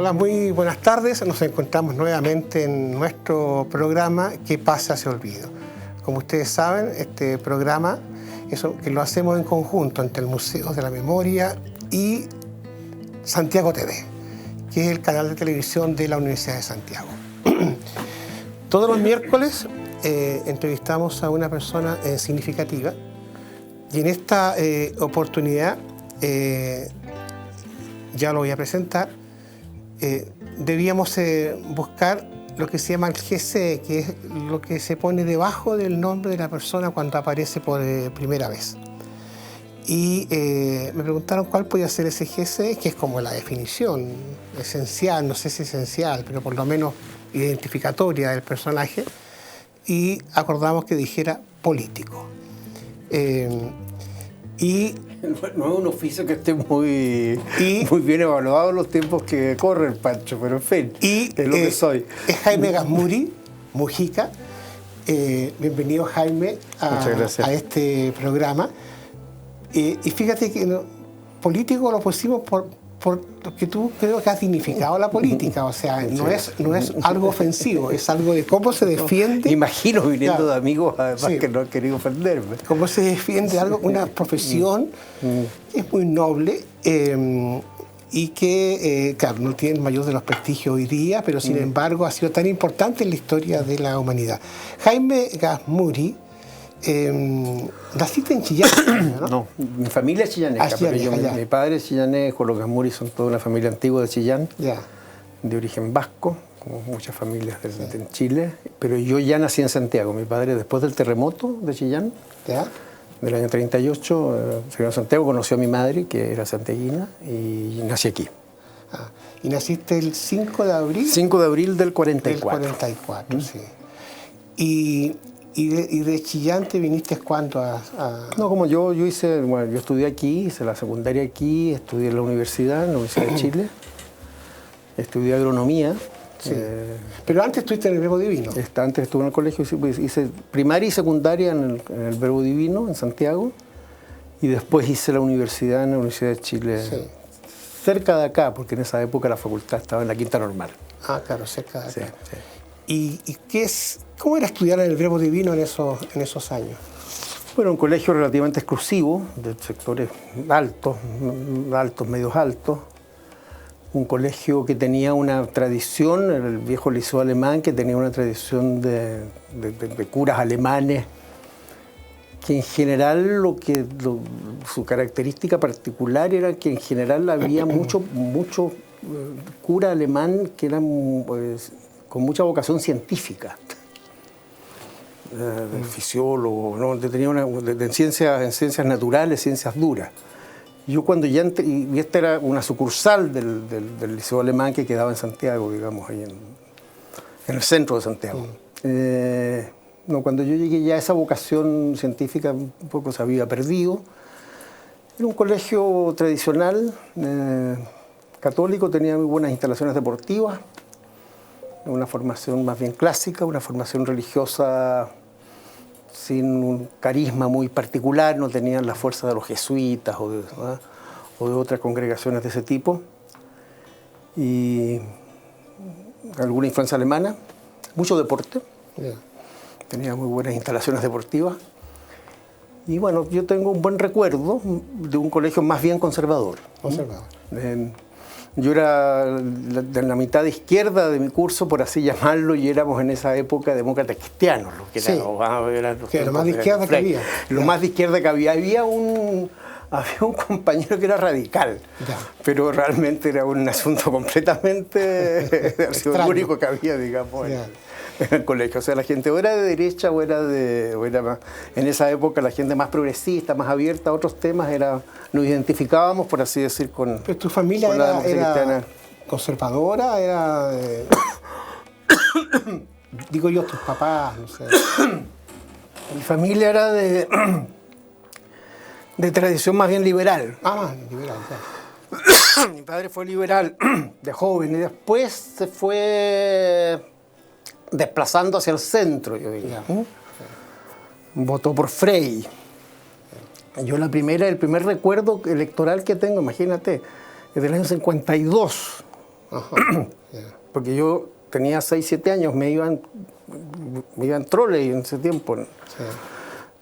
Hola, muy buenas tardes. Nos encontramos nuevamente en nuestro programa ¿Qué pasa se olvido? Como ustedes saben, este programa que lo hacemos en conjunto entre el Museo de la Memoria y Santiago TV, que es el canal de televisión de la Universidad de Santiago. Todos los miércoles entrevistamos a una persona significativa y en esta oportunidad, ya lo voy a presentar, debíamos buscar lo que se llama el GC, que es lo que se pone debajo del nombre de la persona cuando aparece por primera vez. Y me preguntaron cuál podía ser ese GC, que es como la definición esencial, no sé si esencial, pero por lo menos identificatoria del personaje, y acordamos que dijera político. No es un oficio que esté muy bien evaluado en los tiempos que corren, Pancho, pero en fin, es lo que soy. Es Jaime Gasmuri, Mujica. Bienvenido, Jaime, a este programa. Y fíjate que político lo pusimos porque tú creo que has dignificado la política, o sea, no es algo ofensivo, es algo de cómo se defiende. Imagino viniendo de amigos, además, que no han querido ofenderme. Cómo se defiende una profesión que es muy noble y que, claro, no tiene el mayor de los prestigios hoy día, pero sin embargo ha sido tan importante en la historia de la humanidad. Jaime Gasmuri, naciste en Chillán, ¿no? No, mi familia es chillanesca, mi padre es chillanejo, los Gasmuri son toda una familia antigua de Chillán, de origen vasco, como muchas familias en Chile, pero yo ya nací en Santiago. Mi padre, después del terremoto de Chillán, del año 38, se vino a Santiago, conoció a mi madre, que era santiaguina, y nací aquí. ¿Y naciste el 5 de abril? 5 de abril del 44. Del 44, sí. ¿Y de Chillán te viniste cuándo No, como yo estudié aquí, hice la secundaria aquí, estudié en la Universidad de Chile, estudié agronomía. Sí. Pero antes estuviste en el Verbo Divino. Antes estuve en el colegio, hice primaria y secundaria en el Verbo Divino, en Santiago, y después hice la universidad en la Universidad de Chile, cerca de acá, porque en esa época la facultad estaba en la Quinta Normal. Ah, claro, cerca de acá. Sí. ¿Y cómo era estudiar en el Verbo Divino en esos años? Bueno, un colegio relativamente exclusivo, de sectores altos, medios altos. Un colegio que tenía una tradición, el viejo liceo alemán, que tenía una tradición de curas alemanes, que en general su característica particular era que en general había mucho cura alemán que eran con mucha vocación científica, de fisiólogo, ¿no? Tenía en ciencias naturales, ciencias duras. Yo cuando ya entré, y esta era una sucursal del liceo alemán que quedaba en Santiago, digamos, ahí en el centro de Santiago. Cuando yo llegué ya esa vocación científica un poco se había perdido. Era un colegio tradicional, católico, tenía muy buenas instalaciones deportivas, una formación más bien clásica, una formación religiosa sin un carisma muy particular, no tenían la fuerza de los jesuitas o de otras congregaciones de ese tipo. Y alguna influencia alemana, mucho deporte, tenía muy buenas instalaciones deportivas. Y bueno, yo tengo un buen recuerdo de un colegio más bien conservador. Yo era de la mitad izquierda de mi curso, por así llamarlo, y éramos en esa época demócratas cristianos. Lo más de izquierda que había. Lo más de izquierda que había. Había un compañero que era radical, pero realmente era un asunto completamente el único que había, digamos, en el colegio. O sea, la gente o era de derecha o era más. En esa época la gente más progresista, más abierta a otros temas, nos identificábamos, por así decir, con. ¿Pero tu familia era conservadora? Digo yo, tus papás, no sé. Mi familia era de tradición más bien liberal. Liberal, claro. Mi padre fue liberal de joven y después se fue desplazando hacia el centro, yo diría. Votó por Frey. Yo el primer recuerdo electoral que tengo, imagínate, es del año 52. Ajá. Yeah. Porque yo tenía 6, 7 años, me iba en trolley en ese tiempo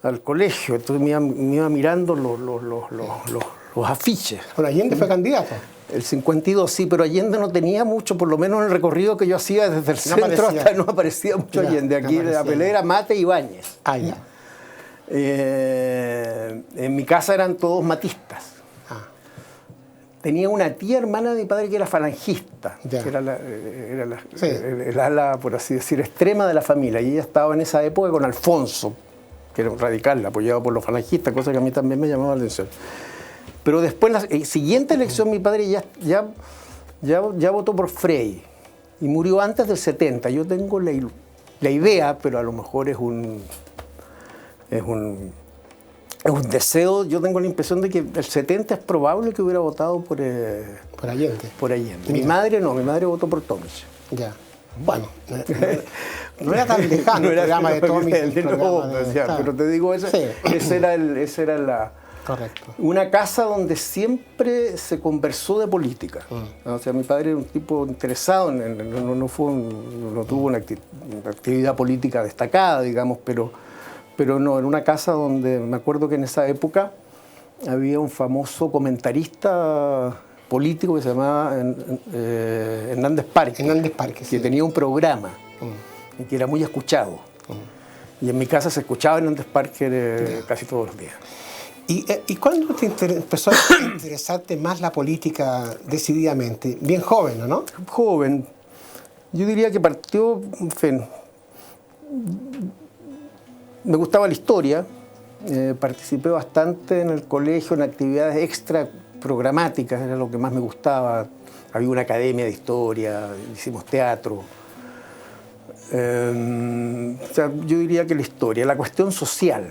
al colegio, entonces me iba mirando los afiches. Bueno, Allende fue candidato. El 52, sí, pero Allende no tenía mucho, por lo menos en el recorrido que yo hacía desde el centro hasta no aparecía mucho Allende. Aquí la pelea era Mate y Ibáñez. Ah, ya. En mi casa eran todos matistas. Tenía una tía hermana de mi padre que era falangista, que era el ala, por así decir, extrema de la familia. Y ella estaba en esa época con Alfonso, que era un radical, apoyado por los falangistas, cosa que a mí también me llamaba la atención. Pero después, en la siguiente elección, mi padre ya votó por Frey y murió antes del 70. Yo tengo la idea, pero a lo mejor es un deseo. Yo tengo la impresión de que el 70 es probable que hubiera votado por Allende. Por Allende. Mi madre no, mi madre votó por Tomic. Ya. Bueno, no era tan lejano el programa de Tomic. Pero te digo, ese era la... Correcto. Una casa donde siempre se conversó de política. O sea, mi padre era un tipo interesado, no tuvo una actividad política destacada, digamos, pero no, en una casa donde me acuerdo que en esa época había un famoso comentarista político que se llamaba Hernández Parque. Que tenía un programa y que era muy escuchado. Y en mi casa se escuchaba Hernández Parque casi todos los días. ¿Y cuándo te empezó a interesarte más la política decididamente? Bien joven, ¿no? Joven. Yo diría que partió, en fin, me gustaba la historia, participé bastante en el colegio en actividades extra programáticas, era lo que más me gustaba. Había una academia de historia, hicimos teatro. O sea, yo diría que la historia, la cuestión social.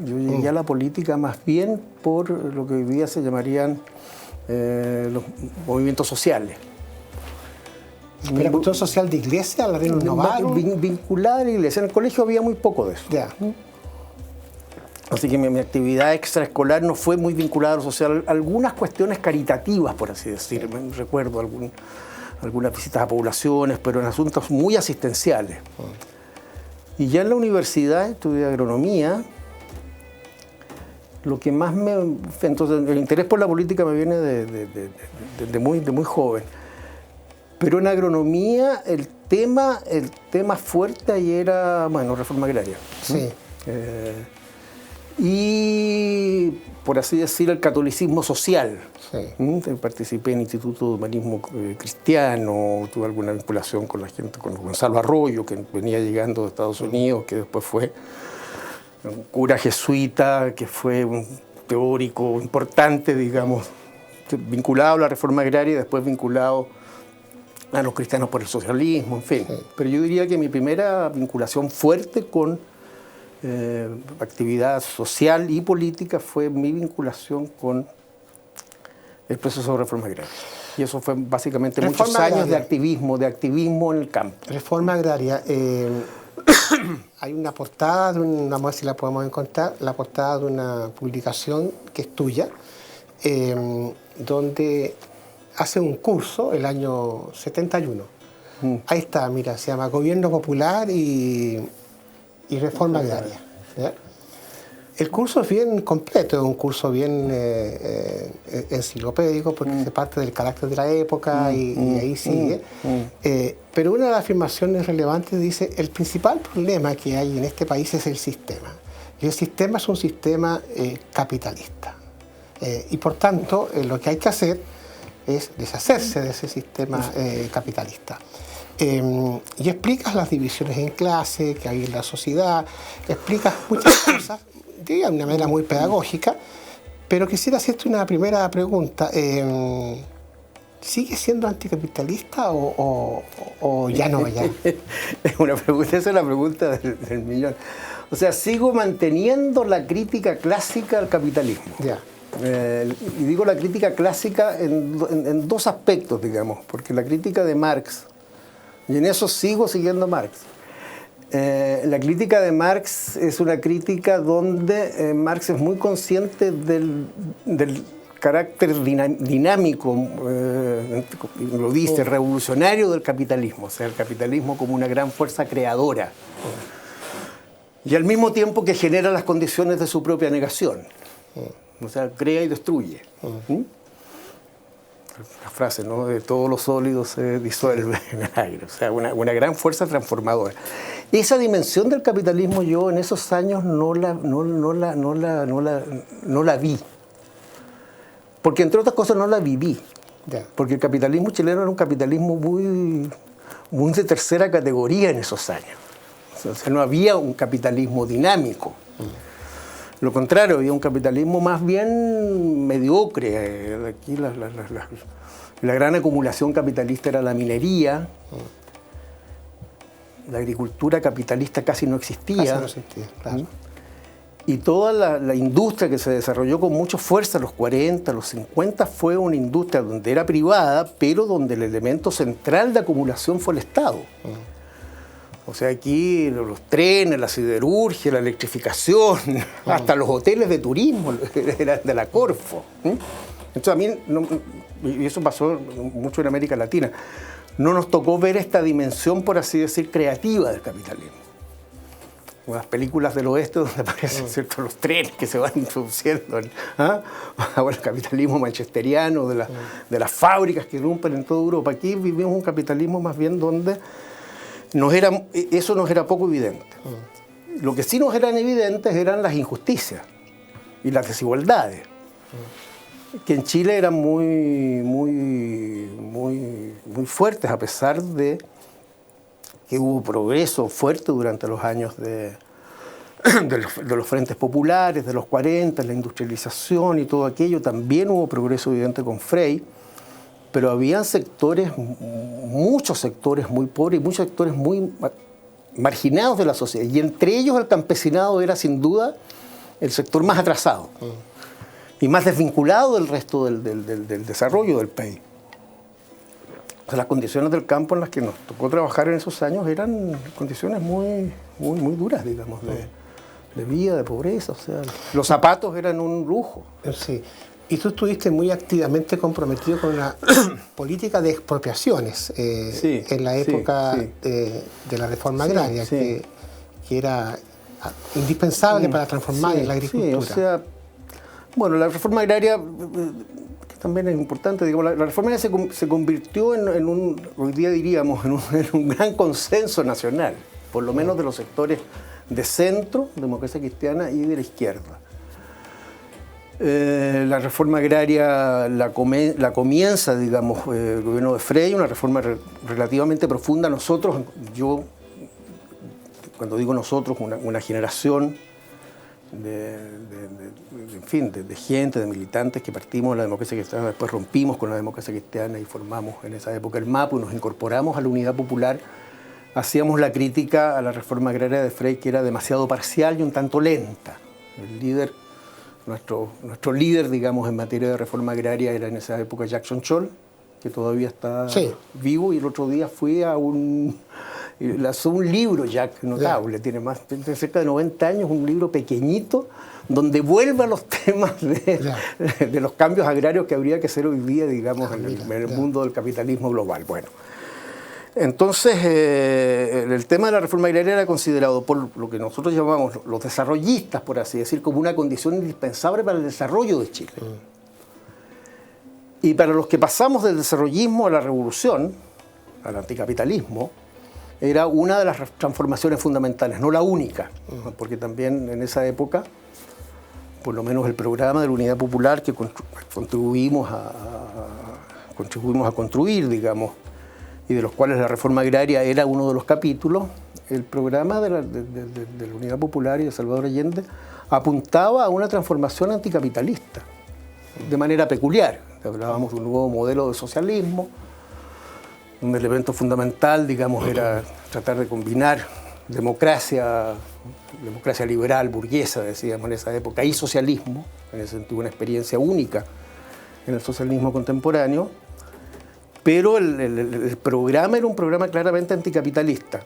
Yo llegué a la política más bien por lo que hoy día se llamarían los movimientos sociales. ¿Pero la cuestión social de iglesia, la renovaron? Vinculada a la iglesia. En el colegio había muy poco de eso. Ya. Así que mi actividad extraescolar no fue muy vinculada a lo social. Algunas cuestiones caritativas, por así decir. Recuerdo algunas visitas a poblaciones, pero en asuntos muy asistenciales. Y ya en la universidad estudié agronomía. Lo que más entonces, el interés por la política me viene de muy joven. Pero en agronomía el tema fuerte ahí era, bueno, reforma agraria. Sí. Y, por así decir, el catolicismo social. Sí. Participé en el Instituto de Humanismo Cristiano, tuve alguna vinculación con la gente, con Gonzalo Arroyo, que venía llegando de Estados Unidos, que después fue un cura jesuita, que fue un teórico importante, digamos, vinculado a la reforma agraria y después vinculado a los cristianos por el socialismo, en fin. Sí. Pero yo diría que mi primera vinculación fuerte con actividad social y política fue mi vinculación con el proceso de reforma agraria. Y eso fue básicamente muchos años de activismo en el campo. Reforma agraria. Hay una portada, vamos a ver si la podemos encontrar, la portada de una publicación que es tuya, donde hace un curso el año 71. Ahí está, mira, se llama Gobierno Popular y Reforma Agraria. ¿Ya? El curso es bien completo, es un curso bien enciclopédico porque se parte del carácter de la época y ahí sigue. Pero una de las afirmaciones relevantes dice: el principal problema que hay en este país es el sistema. Y el sistema es un sistema capitalista. Y por tanto, lo que hay que hacer es deshacerse de ese sistema capitalista. Y explicas las divisiones en clase que hay en la sociedad, explicas muchas cosas de una manera muy pedagógica, pero quisiera hacerte una primera pregunta. ¿Sigue siendo anticapitalista o ya no? Ya? Esa es la pregunta del millón. O sea, sigo manteniendo la crítica clásica al capitalismo. Ya. Y digo la crítica clásica en dos aspectos, digamos, porque la crítica de Marx, y en eso sigo siguiendo a Marx. La crítica de Marx es una crítica donde Marx es muy consciente del carácter dinámico, lo dice, revolucionario del capitalismo, o sea, el capitalismo como una gran fuerza creadora. Y al mismo tiempo que genera las condiciones de su propia negación. O sea, crea y destruye. La frase, ¿no? De todo lo sólido se disuelve en el aire. O sea, una gran fuerza transformadora. Esa dimensión del capitalismo yo en esos años no la vi. Porque entre otras cosas no la viví. Porque el capitalismo chileno era un capitalismo muy de tercera categoría en esos años. O sea, no había un capitalismo dinámico. Lo contrario, había un capitalismo más bien mediocre. Aquí la gran acumulación capitalista era la minería. La agricultura capitalista casi no existía. Casi no existía, claro. Y toda la industria que se desarrolló con mucha fuerza en los 40, los 50, fue una industria donde era privada, pero donde el elemento central de acumulación fue el Estado. O sea, aquí los trenes, la siderurgia, la electrificación, hasta los hoteles de turismo eran de la Corfo. Entonces a mí, y eso pasó mucho en América Latina, no nos tocó ver esta dimensión, por así decir, creativa del capitalismo. Las películas del oeste donde aparecen ¿cierto? Los trenes que se van introduciendo, ahora el capitalismo manchesteriano, de las fábricas que irrumpen en toda Europa. Aquí vivimos un capitalismo más bien donde eso nos era poco evidente. Lo que sí nos eran evidentes eran las injusticias y las desigualdades, que en Chile eran muy fuertes, a pesar de que hubo progreso fuerte durante los años de los frentes populares, de los 40, la industrialización y todo aquello. También hubo progreso evidente con Frei, pero habían sectores, muchos sectores muy pobres y muchos sectores muy marginados de la sociedad. Y entre ellos el campesinado era sin duda el sector más atrasado y más desvinculado del resto del desarrollo del país. O sea, las condiciones del campo en las que nos tocó trabajar en esos años eran condiciones muy duras, digamos, de vida, de pobreza. O sea, los zapatos eran un lujo. Sí. Y tú estuviste muy activamente comprometido con la política de expropiaciones en la época de la reforma agraria, que era indispensable para transformar en la agricultura. Sí, o sea, bueno, la reforma agraria, que también es importante, digamos, la reforma agraria se convirtió en hoy día diríamos, en un gran consenso nacional, por lo menos de los sectores de centro, democracia cristiana, y de la izquierda. La reforma agraria la comienza, digamos, el gobierno de Frei, una reforma relativamente profunda. Nosotros, cuando digo nosotros, una generación de gente, de militantes que partimos de la democracia cristiana, después rompimos con la democracia cristiana y formamos en esa época el MAPU y nos incorporamos a la Unidad Popular. Hacíamos la crítica a la reforma agraria de Frei, que era demasiado parcial y un tanto lenta. El líder, nuestro líder, digamos, en materia de reforma agraria era en esa época Jackson Scholl, que todavía está vivo, y el otro día fui lanzó un libro, Jack, notable, tiene cerca de 90 años, un libro pequeñito, donde vuelve a los temas de los cambios agrarios que habría que hacer hoy día, digamos, en el mundo del capitalismo global. Bueno, entonces el tema de la reforma agraria era considerado por lo que nosotros llamamos los desarrollistas, por así decir, como una condición indispensable para el desarrollo de Chile. Y para los que pasamos del desarrollismo a la revolución, al anticapitalismo, era una de las transformaciones fundamentales, no la única, porque también en esa época, por lo menos el programa de la Unidad Popular que contribuimos a construir, digamos, y de los cuales la reforma agraria era uno de los capítulos, el programa de la Unidad Popular y de Salvador Allende apuntaba a una transformación anticapitalista, de manera peculiar. Hablábamos de un nuevo modelo de socialismo. Un elemento fundamental, digamos, era tratar de combinar democracia liberal, burguesa, decíamos en esa época, y socialismo, en ese sentido una experiencia única en el socialismo contemporáneo, pero el programa era un programa claramente anticapitalista,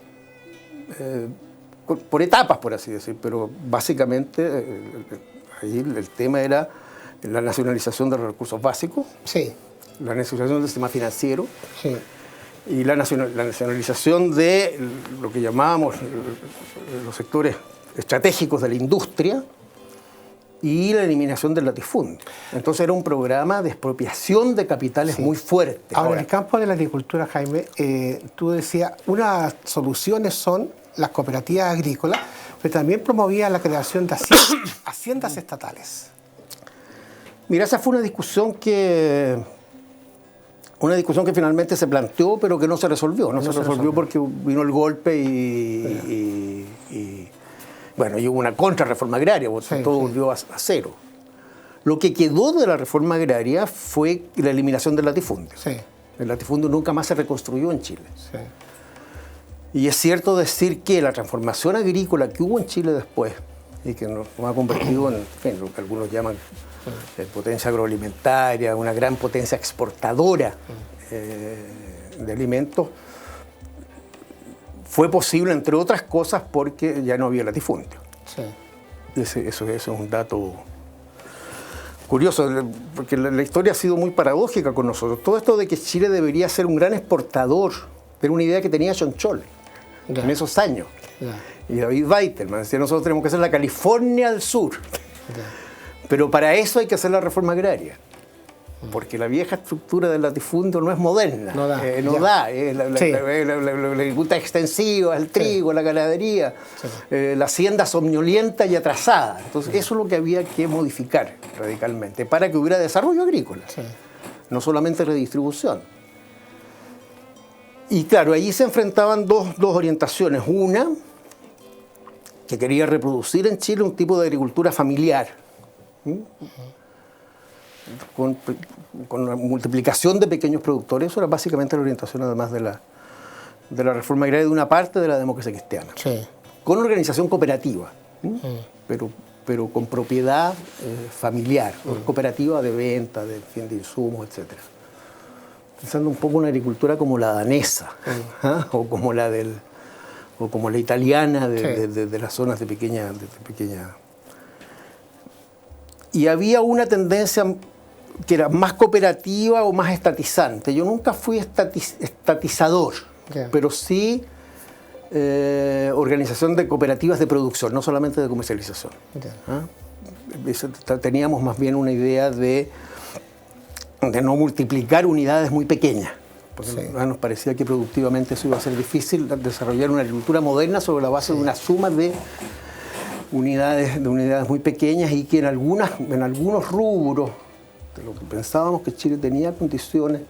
por etapas, por así decir, pero básicamente ahí el tema era la nacionalización de los recursos básicos, Sí, la nacionalización del sistema financiero sí, y la nacionalización de lo que llamábamos los sectores estratégicos de la industria y la eliminación del latifundio. Entonces era un programa de expropiación de capitales muy fuerte. Ahora, en el campo de la agricultura, Jaime, tú decías, unas soluciones son las cooperativas agrícolas, pero también promovía la creación de haciendas estatales. Mira, esa fue una discusión que finalmente se planteó, pero que no se resolvió. No se resolvió porque vino el golpe y hubo una contrarreforma agraria, porque todo volvió a cero. Lo que quedó de la reforma agraria fue la eliminación del latifundio. Sí. El latifundio nunca más se reconstruyó en Chile. Sí. Y es cierto decir que la transformación agrícola que hubo en Chile después, y que nos ha convertido en lo que algunos llaman potencia agroalimentaria, una gran potencia exportadora de alimentos, fue posible, entre otras cosas, porque ya no había latifundio. Sí. Eso es un dato curioso, porque la historia ha sido muy paradójica con nosotros. Todo esto de que Chile debería ser un gran exportador, era una idea que tenía John Chole en esos años. Y David Weitelman decía, nosotros tenemos que ser la California del Sur. Pero para eso hay que hacer la reforma agraria. Porque la vieja estructura del latifundio no es moderna. No da. La agricultura extensiva, el trigo, la ganadería, la hacienda somnolienta y atrasada. Entonces, eso es lo que había que modificar radicalmente para que hubiera desarrollo agrícola, no solamente redistribución. Y claro, allí se enfrentaban dos orientaciones. Una, que quería reproducir en Chile un tipo de agricultura familiar, con la multiplicación de pequeños productores. Eso era básicamente la orientación, además de la reforma agraria, de una parte de la democracia cristiana. Sí. Con organización cooperativa, pero con propiedad familiar, cooperativa de venta, de insumos, etc. Pensando un poco en una agricultura como la danesa, o como la italiana de las zonas de pequeña. Y había una tendencia que era más cooperativa o más estatizante. Yo nunca fui estatizador, pero sí organización de cooperativas de producción, no solamente de comercialización. Teníamos más bien una idea de no multiplicar unidades muy pequeñas, porque nos parecía que productivamente eso iba a ser difícil, desarrollar una agricultura moderna sobre la base de una suma de unidades muy pequeñas, y que en algunos rubros de lo que pensábamos que Chile tenía condiciones,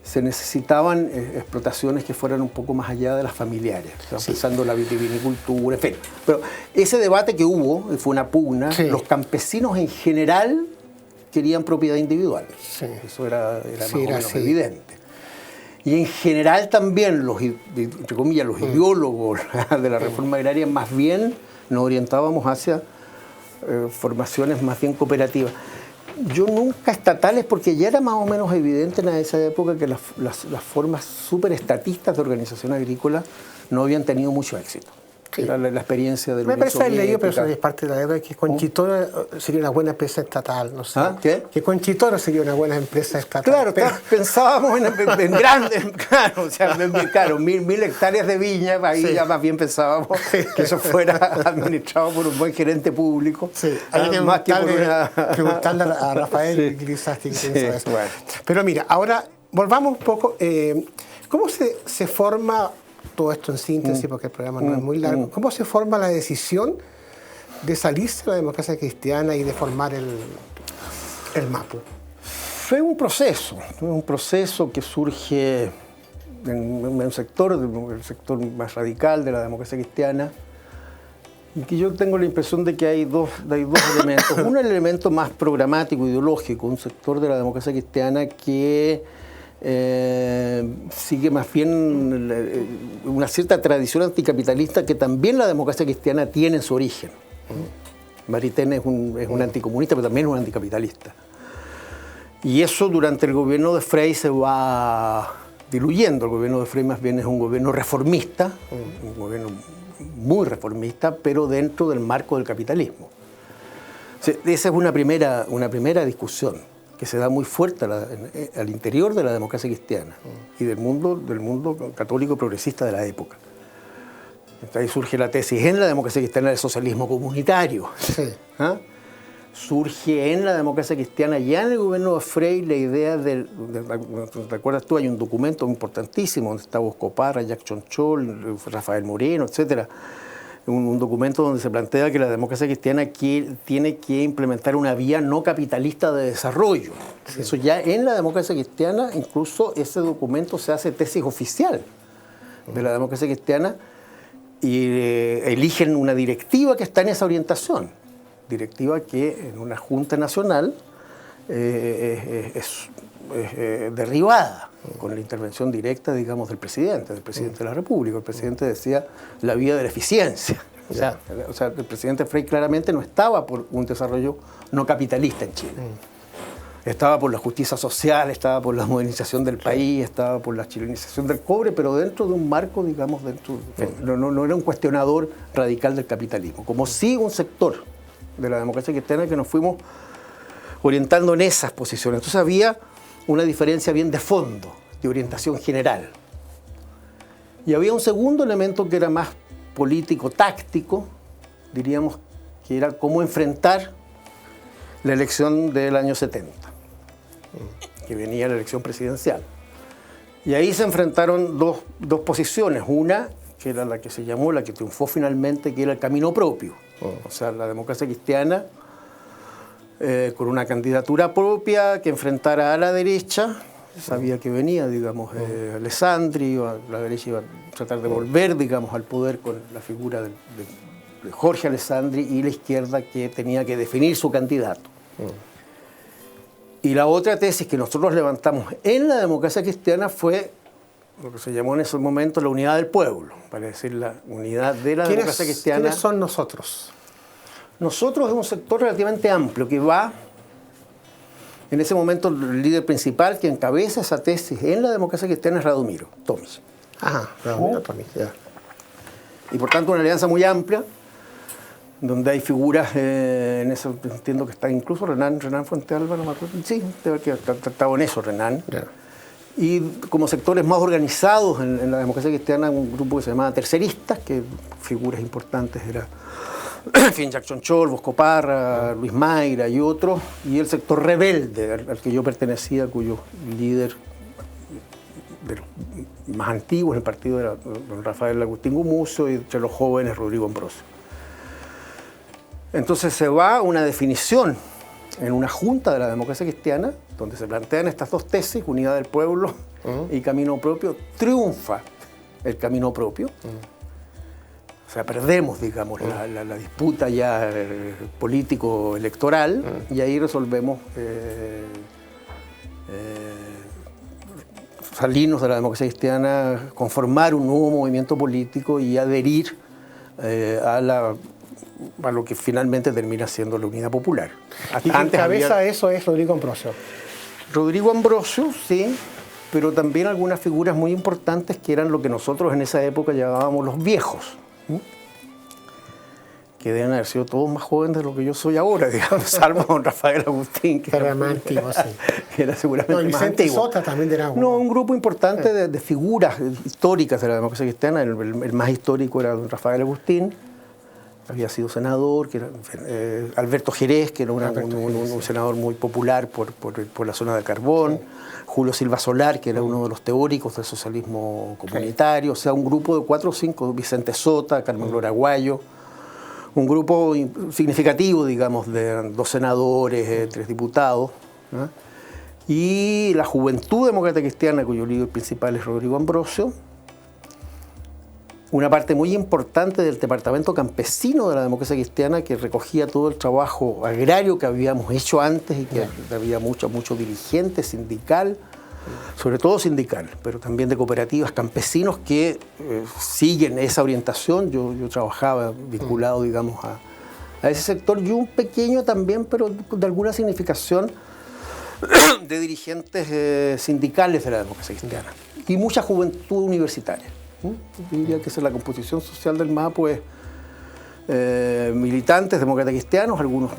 se necesitaban explotaciones que fueran un poco más allá de las familiares. Estamos pensando en la vitivinicultura, en fin. Pero ese debate que hubo, fue una pugna, los campesinos en general querían propiedad individual. Eso era más o menos evidente. Y en general también, entre comillas, los ideólogos de la reforma agraria, más bien nos orientábamos hacia formaciones más bien cooperativas. Yo nunca estatales, porque ya era más o menos evidente en esa época que las formas súper estatistas de organización agrícola no habían tenido mucho éxito. Era la experiencia de la Unión Soviética. Me parece leído, pero eso es parte de la guerra, que Conchitoro sería una buena empresa estatal, no sé. ¿Qué? Que Conchitoro sería una buena empresa estatal. Claro, pensábamos en grandes, claro, 1000 hectáreas de viña, ahí ya más bien pensábamos que eso fuera administrado por un buen gerente público. Hay que más que por preguntarle a Rafael Grisasti, que piensa eso. Bueno. Pero mira, ahora volvamos un poco. ¿Cómo se forma todo esto en síntesis, porque el programa no es muy largo? ¿Cómo se forma la decisión de salirse de la democracia cristiana y de formar el MAPU? Fue un proceso que surge en un sector, el sector más radical de la democracia cristiana, y que yo tengo la impresión de que hay dos elementos. Uno, el elemento más programático, ideológico, un sector de la democracia cristiana que sigue más bien una cierta tradición anticapitalista que también la democracia cristiana tiene en su origen. Maritain es un anticomunista, pero también es un anticapitalista. Y eso durante el gobierno de Frei se va diluyendo. El gobierno de Frei más bien es un gobierno reformista, un gobierno muy reformista, pero dentro del marco del capitalismo. Sí, esa es una primera discusión que se da muy fuerte al interior de la democracia cristiana y del mundo católico progresista de la época. Entonces, ahí surge la tesis en la democracia cristiana del socialismo comunitario. Sí. ¿Ah? Surge en la democracia cristiana, ya en el gobierno de Frey, la idea ¿te acuerdas tú? Hay un documento importantísimo donde está Bosco Parra, Jacques Chonchol, Rafael Moreno, etcétera. Un documento donde se plantea que la democracia cristiana tiene que implementar una vía no capitalista de desarrollo. Sí. Eso ya en la democracia cristiana, incluso ese documento se hace tesis oficial de la democracia cristiana y eligen una directiva que está en esa orientación. Directiva que en una Junta Nacional es derribada con la intervención directa, digamos, del presidente de la República. El presidente decía la vía de la eficiencia. O sea, el presidente Frey claramente no estaba por un desarrollo no capitalista en Chile. Estaba por la justicia social, estaba por la modernización del país, estaba por la chilenización del cobre, pero dentro de un marco, digamos, no era un cuestionador radical del capitalismo, como sí un sector de la democracia cristiana que nos fuimos orientando en esas posiciones. Entonces había una diferencia bien de fondo, de orientación general. Y había un segundo elemento que era más político-táctico, diríamos que era cómo enfrentar la elección del año 70, que venía la elección presidencial. Y ahí se enfrentaron dos posiciones, una que era la que se llamó, la que triunfó finalmente, que era el camino propio. O sea, la democracia cristiana con una candidatura propia que enfrentara a la derecha, sabía que venía, digamos, Alessandri, la derecha iba a tratar de volver, digamos, al poder con la figura de Jorge Alessandri, y la izquierda que tenía que definir su candidato. Y la otra tesis que nosotros levantamos en la democracia cristiana fue lo que se llamó en ese momento la unidad del pueblo, para decir la unidad de la democracia cristiana. ¿Quiénes son nosotros? Nosotros es un sector relativamente amplio que va, en ese momento el líder principal que encabeza esa tesis en la democracia cristiana es Radomiro Tomic. Ajá, Radomiro Tomic, ya. Y por tanto una alianza muy amplia, donde hay figuras, en eso entiendo que está incluso Renan Fuentealba, no me acuerdo, sí, debe que ha tratado en eso Renan. Ya. Y como sectores más organizados en la democracia cristiana, un grupo que se llamaba Terceristas, que figuras importantes era, en fin, Jacques Chonchol, Bosco Parra, Luis Mayra y otros, y el sector rebelde al que yo pertenecía, cuyo líder de los más antiguos en el partido era don Rafael Agustín Gumucio, y entre los jóvenes Rodrigo Ambrosio. Entonces se va a una definición en una junta de la democracia cristiana, donde se plantean estas dos tesis, unidad del pueblo y camino propio. Triunfa el camino propio. O sea, perdemos, digamos, la disputa ya político-electoral, y ahí resolvemos salirnos de la democracia cristiana, conformar un nuevo movimiento político y adherir a lo que finalmente termina siendo la Unidad Popular. ¿Y quien encabeza eso es Rodrigo Ambrosio? Rodrigo Ambrosio, sí, pero también algunas figuras muy importantes que eran lo que nosotros en esa época llamábamos los viejos, que deben haber sido todos más jóvenes de lo que yo soy ahora, digamos, salvo don Rafael Agustín, que era más antiguo, sí. Que era seguramente más antiguo. Vicente Sota también era uno. No, un grupo importante de figuras históricas de la democracia cristiana. El más histórico era don Rafael Agustín, había sido senador, que era Alberto Jerez, que era un senador muy popular por la zona del carbón, Julio Silva Solar, que era uno de los teóricos del socialismo comunitario, o sea, un grupo de 4 o 5, Vicente Sota, Carmen Lora Aguayo, un grupo significativo, digamos, de 2 senadores, 3 diputados, ¿no? Y la Juventud Demócrata Cristiana, cuyo líder principal es Rodrigo Ambrosio, una parte muy importante del departamento campesino de la democracia cristiana, que recogía todo el trabajo agrario que habíamos hecho antes y que había mucho dirigente sindical, sobre todo sindical, pero también de cooperativas, campesinos que siguen esa orientación. Yo trabajaba vinculado, digamos, a ese sector, y un pequeño también, pero de alguna significación, de dirigentes sindicales de la democracia cristiana y mucha juventud universitaria. Yo diría que la composición social del MAPO es militantes demócratas cristianos, algunos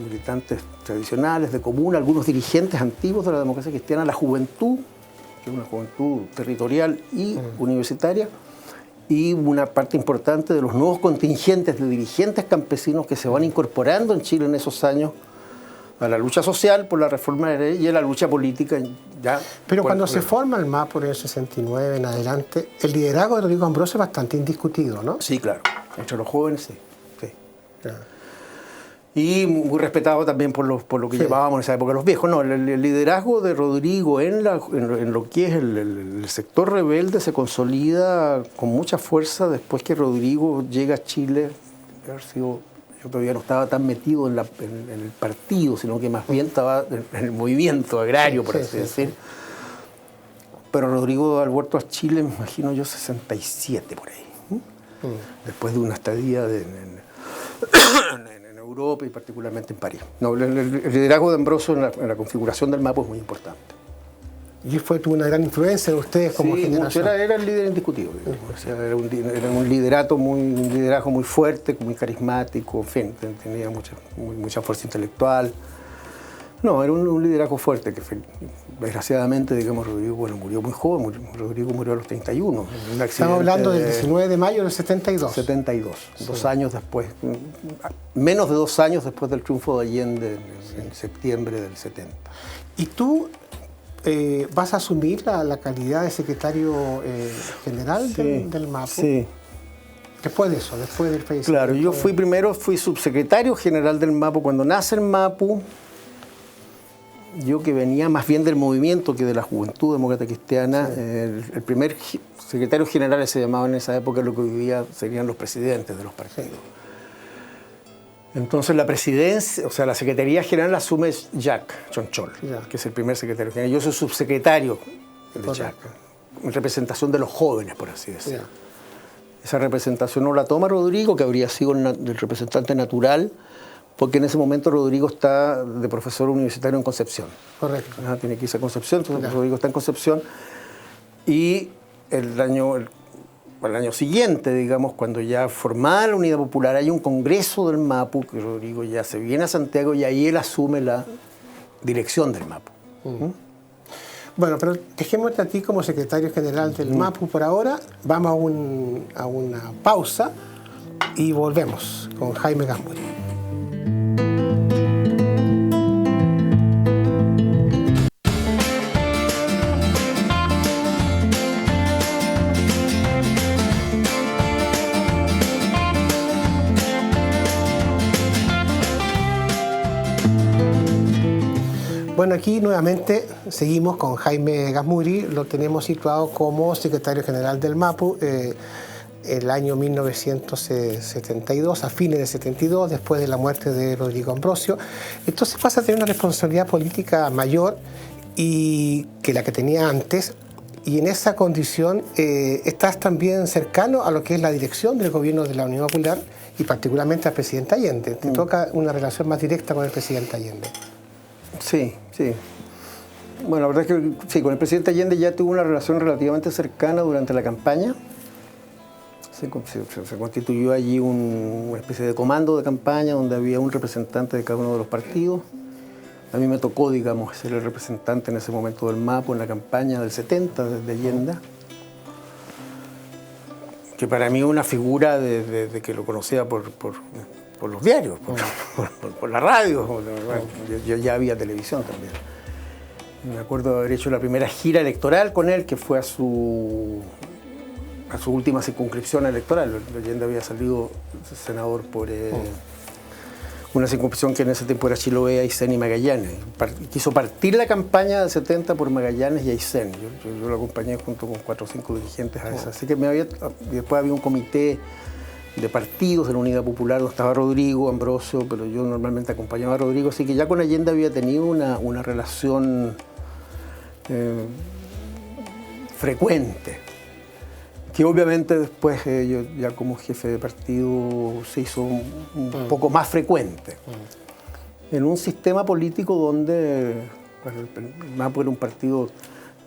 militantes tradicionales de comuna, algunos dirigentes antiguos de la democracia cristiana, la juventud, que es una juventud territorial y universitaria, y una parte importante de los nuevos contingentes de dirigentes campesinos que se van incorporando en Chile en esos años a la lucha social por la reforma de la ley y a la lucha política. Ya. Pero cuando se forma el MAPU en el 69 en adelante, el liderazgo de Rodrigo Ambrosio es bastante indiscutido, ¿no? Sí, claro. Entre los jóvenes, sí. Ya. Y muy respetado también por lo que llamábamos en esa época los viejos. No, el liderazgo de Rodrigo en lo que es el sector rebelde se consolida con mucha fuerza después que Rodrigo llega a Chile. Yo todavía no estaba tan metido en el partido, sino que más bien estaba en el movimiento agrario, por así decir. Pero Rodrigo Alberto a Chile, me imagino yo, 67 por ahí. Después de una estadía en Europa y particularmente en París. No, el liderazgo de Ambrosio en la configuración del MAPU es muy importante. Y tuvo una gran influencia de ustedes como generación. Era el líder indiscutido. O sea, era un liderazgo muy fuerte, muy carismático, en fin, tenía mucha fuerza intelectual. No, era un liderazgo fuerte que desgraciadamente, digamos, Rodrigo murió muy joven. Rodrigo murió a los 31. Estamos hablando del 19 de mayo del 72. 72, 2 años después, menos de 2 años después del triunfo de Allende en septiembre del 70. ¿Y tú vas a asumir la calidad de secretario general del MAPU? Sí. Después de eso, después del fallecimiento. Claro, yo fui subsecretario general del MAPU. Cuando nace el MAPU, yo que venía más bien del movimiento que de la juventud demócrata cristiana, el primer secretario general se llamaba en esa época, lo que hoy día serían los presidentes de los partidos. Entonces la presidencia, o sea, la secretaría general la asume Jacques Chonchol, que es el primer secretario general. Yo soy subsecretario de Jacques, en representación de los jóvenes, por así decirlo. Esa representación no la toma Rodrigo, que habría sido el representante natural, porque en ese momento Rodrigo está de profesor universitario en Concepción. Correcto. Tiene que irse a Concepción, entonces Rodrigo está en Concepción. Y el año siguiente, digamos, cuando ya formada la Unidad Popular, hay un congreso del MAPU, que Rodrigo ya se viene a Santiago y ahí él asume la dirección del MAPU. Bueno, pero dejémote a ti como secretario general del MAPU por ahora. Vamos a una pausa y volvemos con Jaime Gas Muri. Bueno, aquí nuevamente seguimos con Jaime Gas Muri, lo tenemos situado como secretario general del MAPU el año 1972, a fines de 72, después de la muerte de Rodrigo Ambrosio. Entonces pasa a tener una responsabilidad política mayor que la que tenía antes, y en esa condición estás también cercano a lo que es la dirección del gobierno de la Unión Popular y particularmente al presidente Allende. Te toca una relación más directa con el presidente Allende. Sí. Bueno, la verdad es que sí, con el presidente Allende ya tuve una relación relativamente cercana durante la campaña. Se constituyó allí una especie de comando de campaña donde había un representante de cada uno de los partidos. A mí me tocó, digamos, ser el representante en ese momento del MAPU en la campaña del 70 de Allende, que para mí una figura de que lo conocía por los diarios, por la radio. Yo ya había televisión también. Me acuerdo de haber hecho la primera gira electoral con él, que fue a su última circunscripción electoral. Allende había salido senador por una circunscripción que en ese tiempo era Chiloé, Aysén y Magallanes. Quiso partir la campaña del 70 por Magallanes y Aysén. Yo lo acompañé junto con 4 o 5 dirigentes a esa. Así que después había un comité de partidos de la Unidad Popular, donde estaba Rodrigo, Ambrosio, pero yo normalmente acompañaba a Rodrigo, así que ya con Allende había tenido una relación frecuente, que obviamente después yo ya como jefe de partido se hizo un poco más frecuente. En un sistema político donde el MAPU era un partido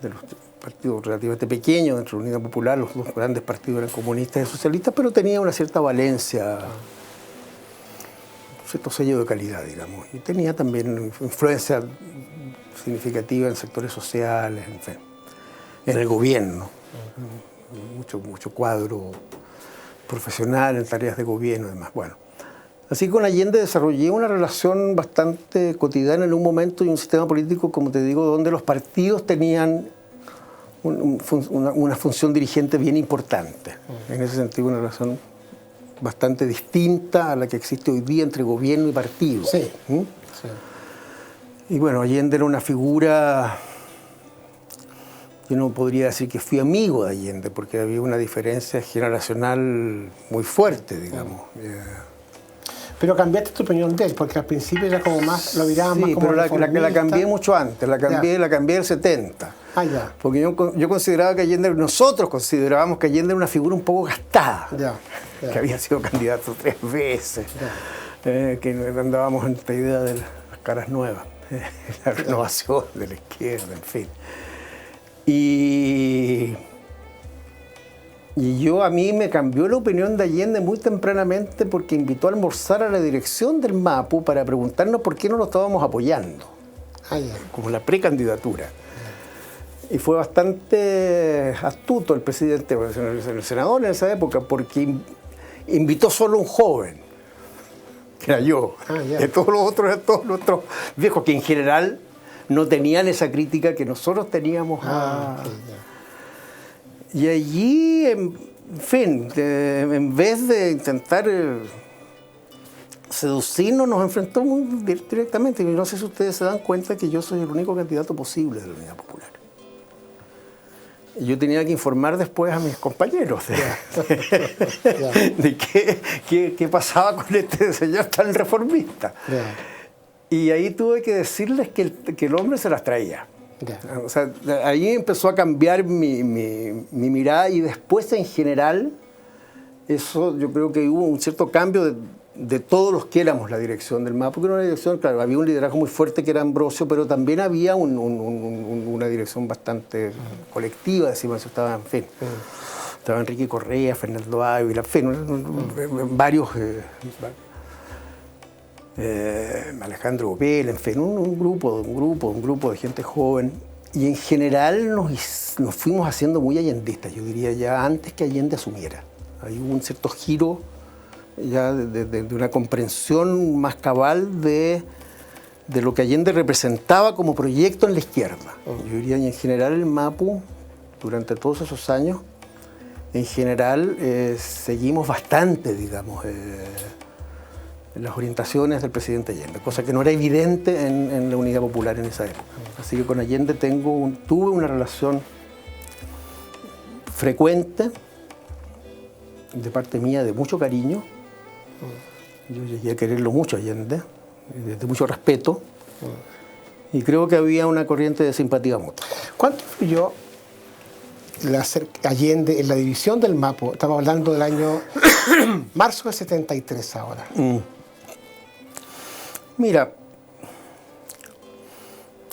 de los partido relativamente pequeño dentro de la Unidad Popular, los dos grandes partidos eran comunistas y socialistas, pero tenía una cierta valencia cierto sello de calidad, digamos. Y tenía también influencia significativa en sectores sociales, en fin, en el gobierno. Mucho cuadro profesional en tareas de gobierno y demás. Bueno, así que con Allende desarrollé una relación bastante cotidiana en un momento y un sistema político, como te digo, donde los partidos tenían una función dirigente bien importante. En ese sentido, una relación bastante distinta a la que existe hoy día entre gobierno y partido. Sí. ¿Mm? Sí. Y bueno, Allende era una figura, yo no podría decir que fui amigo de Allende, porque había una diferencia generacional muy fuerte, digamos. Pero cambiaste tu opinión de él, porque al principio era como más, lo mirabas más como pero la reformista. cambié mucho antes, la cambié en el 70. Ah, ya. Porque yo consideraba que Allende, nosotros considerábamos que Allende era una figura un poco gastada, Ya. que había sido candidato 3 veces, que andábamos en esta idea de las caras nuevas, la renovación de la izquierda, en fin. Y a mí me cambió la opinión de Allende muy tempranamente porque invitó a almorzar a la dirección del MAPU para preguntarnos por qué no lo estábamos apoyando, como la precandidatura. Y fue bastante astuto el presidente, el senador en esa época, porque invitó solo a un joven, que era yo. Y todos los otros eran todos nuestros viejos, que en general no tenían esa crítica que nosotros teníamos. Y allí, en fin, en vez de intentar seducirnos, nos enfrentó muy directamente. Y no sé si ustedes se dan cuenta que yo soy el único candidato posible de la Unidad Popular. Y yo tenía que informar después a mis compañeros de qué pasaba con este señor tan reformista. Y ahí tuve que decirles que el hombre se las traía. O sea, ahí empezó a cambiar mi mirada y después en general, eso yo creo que hubo un cierto cambio de todos los que éramos la dirección del MAPU, porque era una dirección, claro, había un liderazgo muy fuerte que era Ambrosio, pero también había una dirección bastante colectiva, decimos, estaba, en fin, estaba Enrique Correa, Fernando Ávila, en fin, varios... Alejandro Opel, en fin, un grupo de gente joven, y en general nos fuimos haciendo muy allendistas, yo diría ya antes que Allende asumiera. Hay un cierto giro ya de una comprensión más cabal de lo que Allende representaba como proyecto en la izquierda. Yo diría, y en general el MAPU, durante todos esos años, en general seguimos bastante, digamos, las orientaciones del presidente Allende, cosa que no era evidente en la Unidad Popular en esa época. Así que con Allende tuve una relación frecuente, de parte mía, de mucho cariño. Yo llegué a quererlo mucho, Allende, de mucho respeto, y creo que había una corriente de simpatía mutua. ¿Cuánto influyó Allende en la división del MAPU? Estamos hablando del año marzo del 73 ahora. Mira,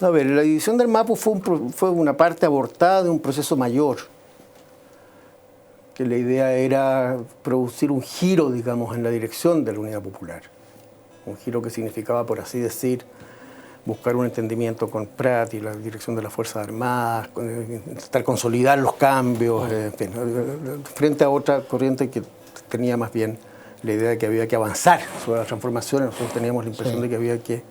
a ver, la división del MAPU fue una parte abortada de un proceso mayor, que la idea era producir un giro, digamos, en la dirección de la Unidad Popular. Un giro que significaba, por así decir, buscar un entendimiento con Prat y la dirección de las Fuerzas Armadas, intentar consolidar los cambios, en fin, frente a otra corriente que tenía más bien la idea de que había que avanzar sobre las transformaciones. Nosotros teníamos la impresión de que había que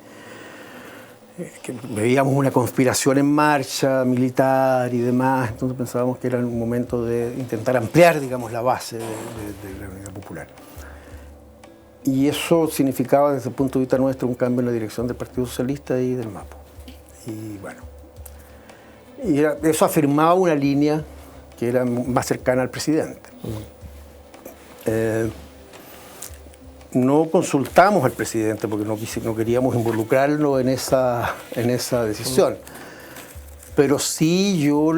veíamos una conspiración en marcha, militar y demás, entonces pensábamos que era un momento de intentar ampliar, digamos, la base de la Unidad Popular. Y eso significaba, desde el punto de vista nuestro, un cambio en la dirección del Partido Socialista y del MAPU. Y bueno, eso afirmaba una línea que era más cercana al presidente. No consultamos al presidente porque no queríamos involucrarlo en esa decisión. Pero sí, yo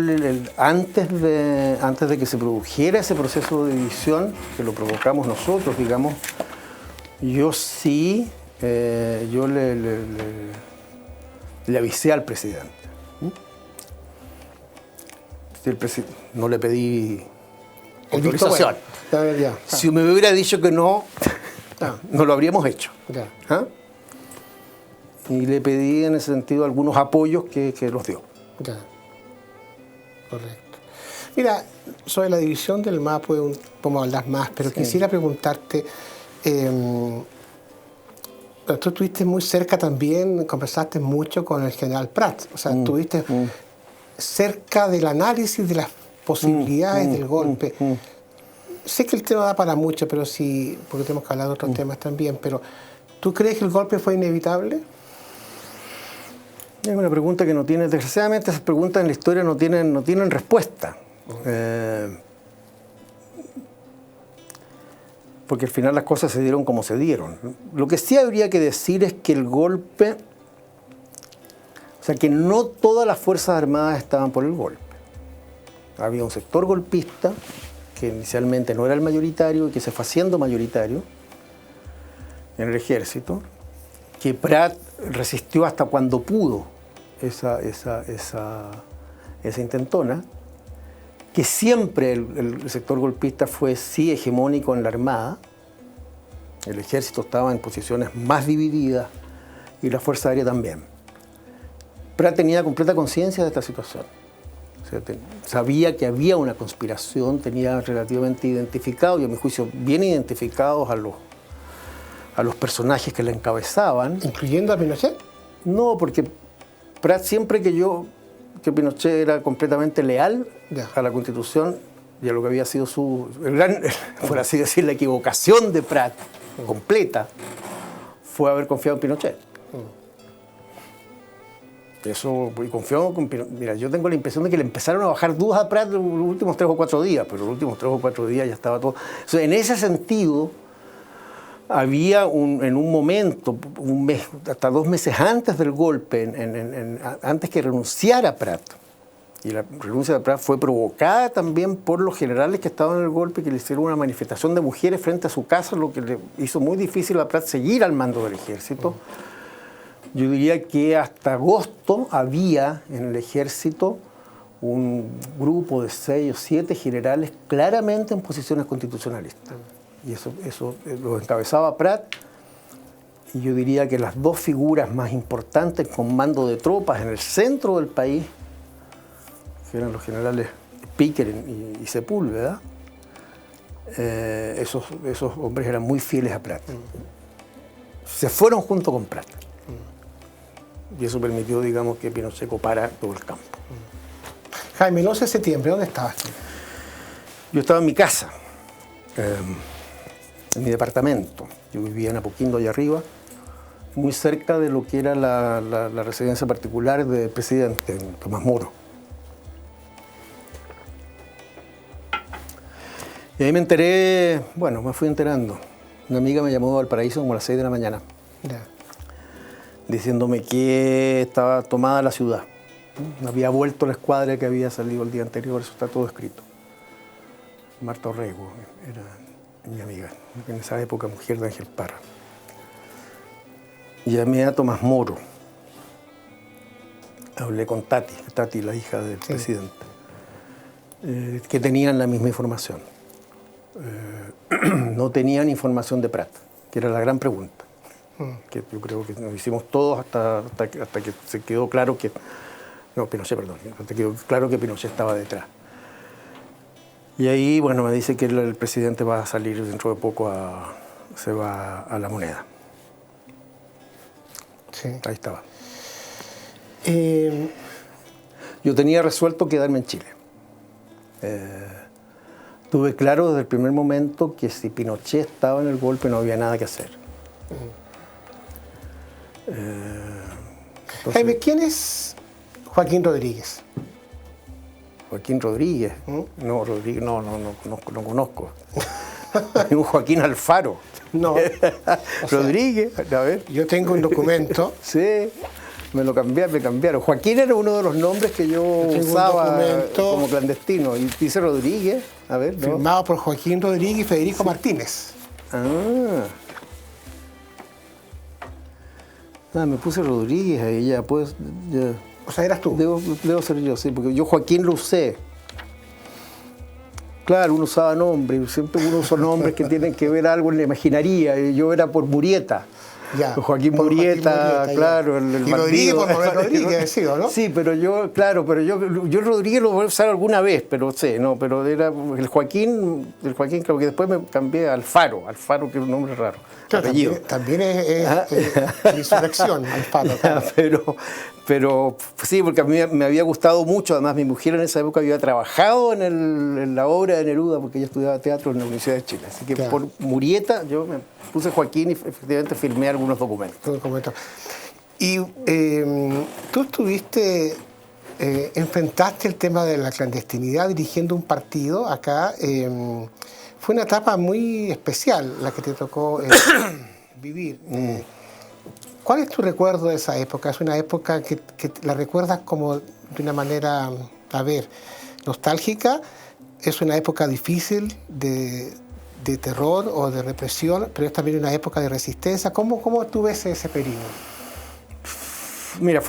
antes de que se produjera ese proceso de división, que lo provocamos nosotros, digamos, yo sí, yo le avisé al presidente. No le pedí autorización. Si me hubiera dicho que no, No lo habríamos hecho. Ya. ¿Ah? Y le pedí en ese sentido algunos apoyos que los dio. Ya. Correcto. Mira, sobre la división del MAS podemos hablar más, pero quisiera preguntarte, tú estuviste muy cerca también, conversaste mucho con el general Prat, o sea, estuviste cerca del análisis de las posibilidades del golpe. Sé que el tema da para mucho, pero sí, porque tenemos que hablar de otros temas también, pero ¿tú crees que el golpe fue inevitable? Es una pregunta que no tiene, desgraciadamente esas preguntas en la historia no tienen respuesta. Porque al final las cosas se dieron como se dieron. Lo que sí habría que decir es que el golpe, o sea, que no todas las Fuerzas Armadas estaban por el golpe. Había un sector golpista que inicialmente no era el mayoritario y que se fue haciendo mayoritario en el ejército, que Prat resistió hasta cuando pudo esa intentona, que siempre el sector golpista fue sí hegemónico en la Armada, el ejército estaba en posiciones más divididas y la Fuerza Aérea también. Prat tenía completa conciencia de esta situación. O sea, sabía que había una conspiración, tenía relativamente identificados, y a mi juicio bien identificados a los personajes que la encabezaban. ¿Incluyendo a Pinochet? No, porque Prat siempre que Pinochet era completamente leal a la Constitución y a lo que había sido por así decir, la equivocación de Prat completa, fue haber confiado en Pinochet. Eso, y confió con Pinochet. Mira, yo tengo la impresión de que le empezaron a bajar dudas a Prat los últimos 3 o 4 días, pero los últimos 3 o 4 días ya estaba todo. O sea, en ese sentido, había en un momento, un mes, hasta 2 meses antes del golpe, antes que renunciara Prat, y la renuncia de Prat fue provocada también por los generales que estaban en el golpe, que le hicieron una manifestación de mujeres frente a su casa, lo que le hizo muy difícil a Prat seguir al mando del ejército. Yo diría que hasta agosto había en el ejército un grupo de 6 o 7 generales claramente en posiciones constitucionalistas. Y eso lo encabezaba Prat, y yo diría que las 2 figuras más importantes con mando de tropas en el centro del país, que eran los generales Piquer y Sepúlveda, esos hombres eran muy fieles a Prat. Se fueron junto con Prat. Y eso permitió, digamos, que Pinochet copara todo el campo. Jaime, el 11 de septiembre, ¿dónde estabas? Yo estaba en mi casa. En mi departamento. Yo vivía en Apoquindo, allá arriba, muy cerca de lo que era la residencia particular del presidente, Tomás Moro. Y ahí me enteré, bueno, me fui enterando. Una amiga me llamó al Paraíso como a las 6 de la mañana, diciéndome que estaba tomada la ciudad. Había vuelto la escuadra que había salido el día anterior, eso está todo escrito. Marta Orrego era mi amiga, en esa época mujer de Ángel Parra. Llamé a Tomás Moro. Hablé con Tati, la hija del presidente, que tenían la misma información. No tenían información de Prat, que era la gran pregunta, que yo creo que nos hicimos todos hasta que se quedó claro que... No, Pinochet, perdón. Hasta que quedó claro que Pinochet estaba detrás. Y ahí, bueno, me dice que el presidente va a salir dentro de poco, se va a La Moneda. Sí. Ahí estaba. Yo tenía resuelto quedarme en Chile. Tuve claro desde el primer momento que si Pinochet estaba en el golpe no había nada que hacer. Entonces, Jaime, ¿quién es Joaquín Rodríguez? Joaquín Rodríguez. No, Rodríguez, no conozco. Hay un Joaquín Alfaro. No. Rodríguez, a ver. Yo tengo un documento. Sí, me cambiaron. Joaquín era uno de los nombres que yo usaba como clandestino. Y dice Rodríguez, a ver. Firmado por Joaquín Rodríguez y Federico Martínez. Me puse Rodríguez ahí ya, pues. Ya. O sea, eras tú. Debo ser yo, sí, porque yo Joaquín lo usé. Claro, uno usaba nombres, siempre uno usa nombres que tienen que ver algo en la imaginaría. Yo era por Murieta. Ya, Joaquín Murieta, claro, el Rodríguez por Manuel Rodríguez, ¿sí o no? Sí, pero yo Rodríguez lo voy a usar alguna vez, pero sí, no, pero era el Joaquín creo que después me cambié a Alfaro, que es un nombre raro. Claro, también es insurrección, Alfaro. Claro. Pero sí, porque a mí me había gustado mucho, además mi mujer en esa época había trabajado en la obra de Neruda, porque ella estudiaba teatro en la Universidad de Chile. Así que por Murieta yo me puse Joaquín y efectivamente firmé algunos documentos. Y tú enfrentaste el tema de la clandestinidad dirigiendo un partido acá. Fue una etapa muy especial la que te tocó vivir. ¿Cuál es tu recuerdo de esa época? ¿Es una época que la recuerdas como de una manera, nostálgica? ¿Es una época difícil de terror o de represión, pero es también una época de resistencia? ¿Cómo tú ves ese periodo? Mira,